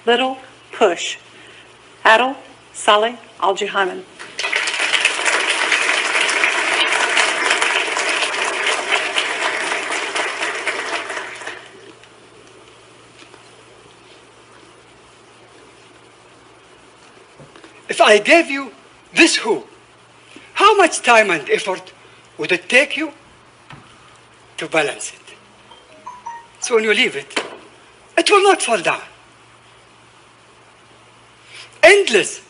little push. Adel Saleh Al-Jihanan. If I gave you this hoop, how much time and effort would it take you to balance it? So when you leave it, it will not fall down. Endless,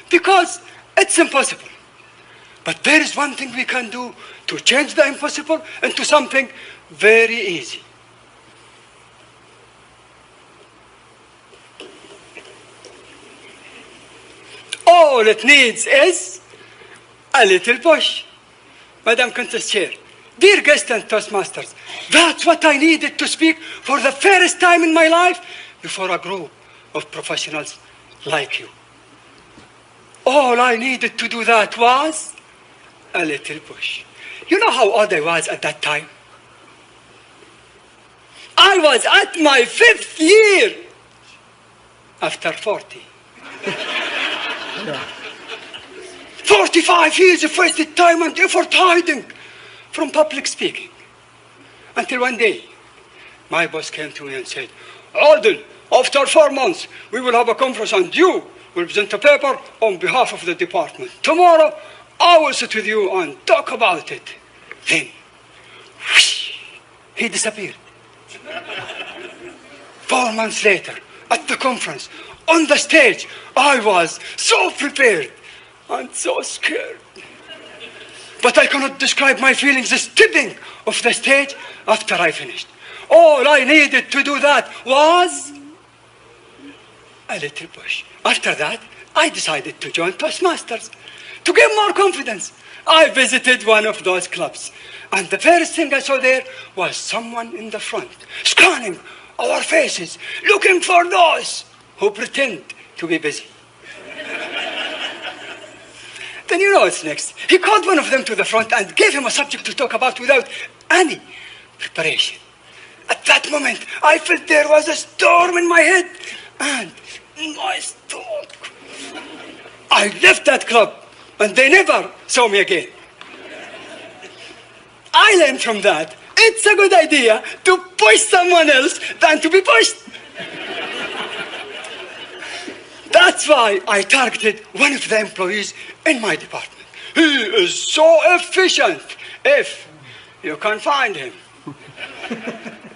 because it's impossible. But there is one thing we can do to change the impossible into something very easy. All it needs is a little push. Madam Countess Chair, dear guests and Toastmasters, that's what I needed to speak for the first time in my life before a group of professionals like you. All I needed to do that was a little push. You know how old I was at that time? I was at my 5th year after 40. 45 years of wasted time and effort hiding from public speaking. Until one day, my boss came to me and said, Adel, after 4 months, we will have a conference and you will present a paper on behalf of the department. Tomorrow, I will sit with you and talk about it. Then, whoosh, he disappeared. 4 months later, at the conference, on the stage, I was so prepared and so scared. But I cannot describe my feelings stepping off the stage after I finished. All I needed to do that was a little push. After that, I decided to join Toastmasters to get more confidence. I visited one of those clubs, and the first thing I saw there was someone in the front, scanning our faces, looking for those who pretend to be busy. Then you know what's next. He called one of them to the front and gave him a subject to talk about without any preparation. At that moment, I felt there was a storm in my head and my stomach. I left that club and they never saw me again. I learned from that it's a good idea to push someone else than to be pushed. That's why I targeted one of the employees in my department. He is so efficient, if you can find him.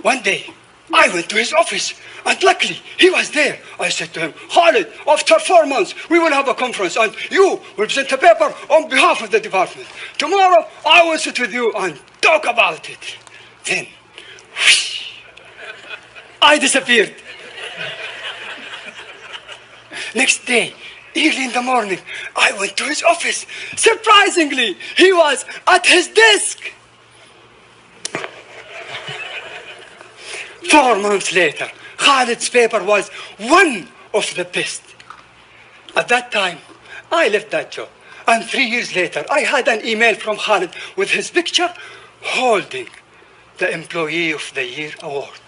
One day, I went to his office, and luckily, he was there. I said to him, Khalid, after 4 months, we will have a conference, and you will present a paper on behalf of the department. Tomorrow, I will sit with you and talk about it. Then, whoosh, I disappeared. Next day, early in the morning, I went to his office. Surprisingly, he was at his desk. 4 months later, Khalid's paper was one of the best. At that time, I left that job. And 3 years later, I had an email from Khalid with his picture holding the Employee of the Year award.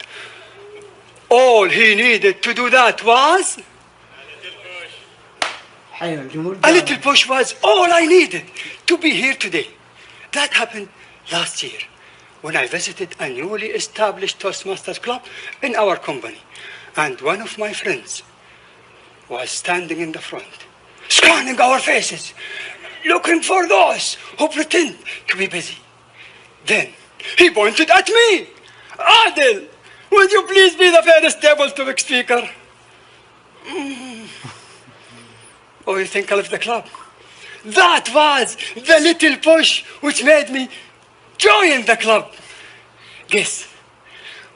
All he needed to do that was a little push was all I needed to be here today. That happened last year when I visited a newly established Toastmasters club in our company. And one of my friends was standing in the front, scanning our faces, looking for those who pretend to be busy. Then he pointed at me. Adel, would you please be the first table-topic speaker? Oh, you think I left the club? That was the little push which made me join the club. Guess,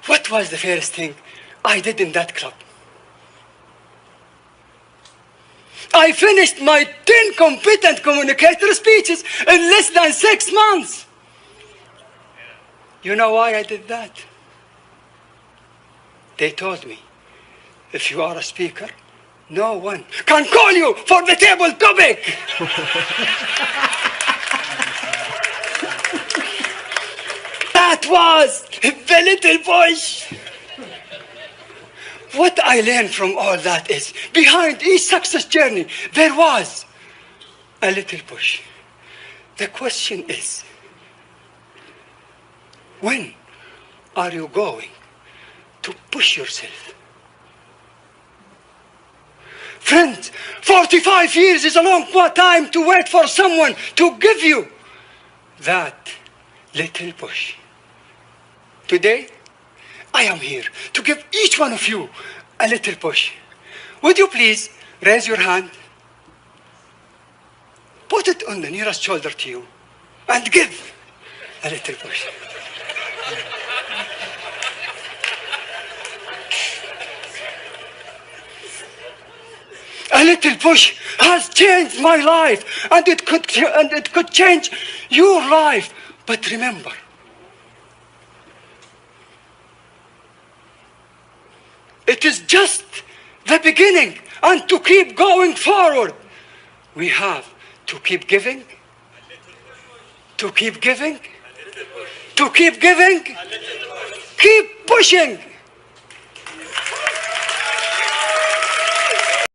what was the first thing I did in that club? I finished my 10 competent communicator speeches in less than 6 months. You know why I did that? They told me, if you are a speaker, no one can call you for the table topic. That was the little push. what I learned from all that is, behind each success journey, there was a little push. The question is, when are you going to push yourself? Friends, 45 years is a long time to wait for someone to give you that little push. Today, I am here to give each one of you a little push. Would you please raise your hand? Put it on the nearest shoulder to you and give a little push. A little push has changed my life, and it could change your life. But remember, it is just the beginning, and to keep going forward, we have to keep giving, to keep giving, to keep giving, keep pushing.